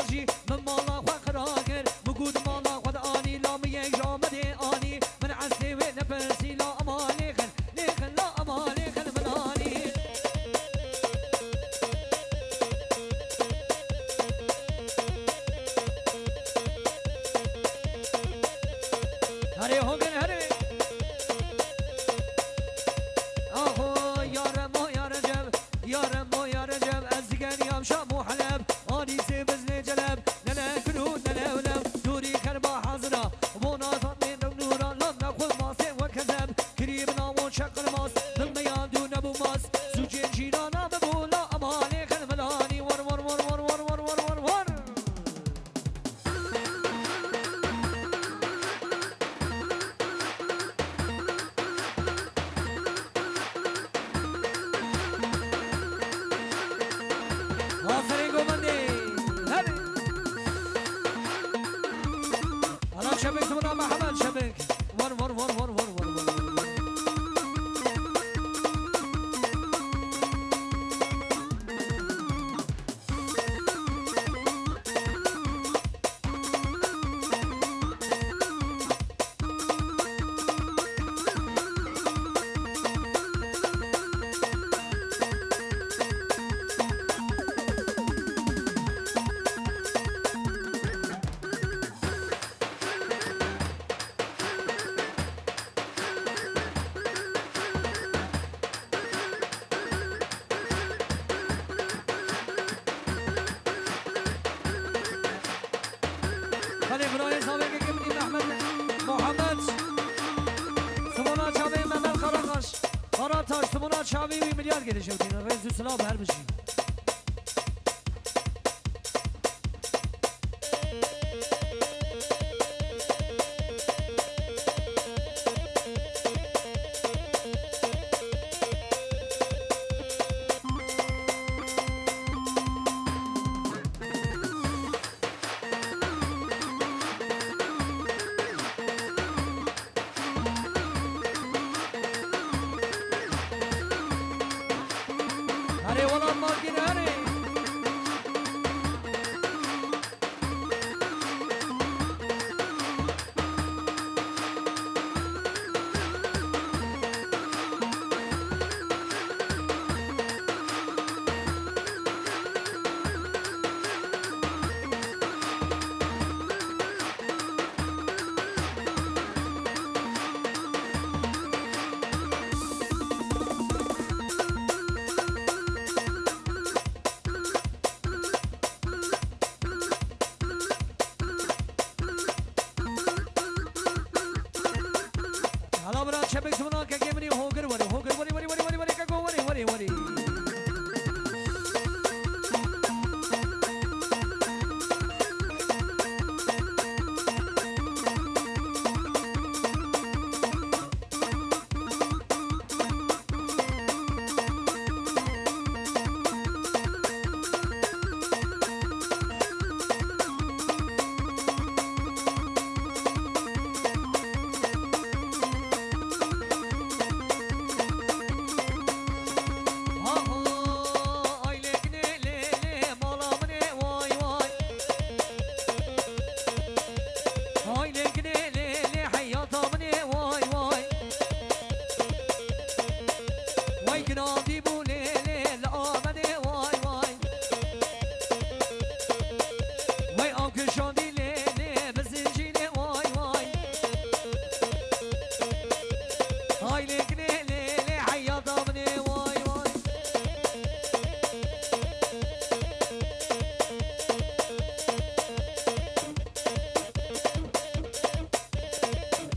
جی من مالا خوا خراگر بگود مالا خود آنی لام یک جامد آنی من عسلی و نپرسی لا امالی خن لیخن لا امالی خن من آنی هره هوگن هره آهو یارم و یارجم یارم و یارجم از دیگریم شام و حلب آنی سی بزن جلب ننه کنو ننه ولم دوری کربا حاضرا بوناتات من نورا لن نخود ماسه و کذب کریب نامو شکر ماس دلمیان دو نبو ماس سوچه جیرانا ببولا امالی خلفلانی ور ور ور ور ور ور ور ور ور آفرین گومندی هلی الان شبک تو بنا محمد شبک ور ور ور ور ور ور ور خلي براي صابك كمني محمد محمد سمونا شابي ممل خرقش خرابتاش سمونا شابي مليار گره شوتين رئيس سلام هر بشي هري والله ماكين هري هلا برا شبك سمونا كجمني هوجر وري هوجر وري وري وري وري وري كجو وري وري وري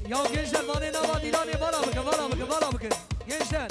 Ya gençler bana ne var İran'ı bana bakın gençler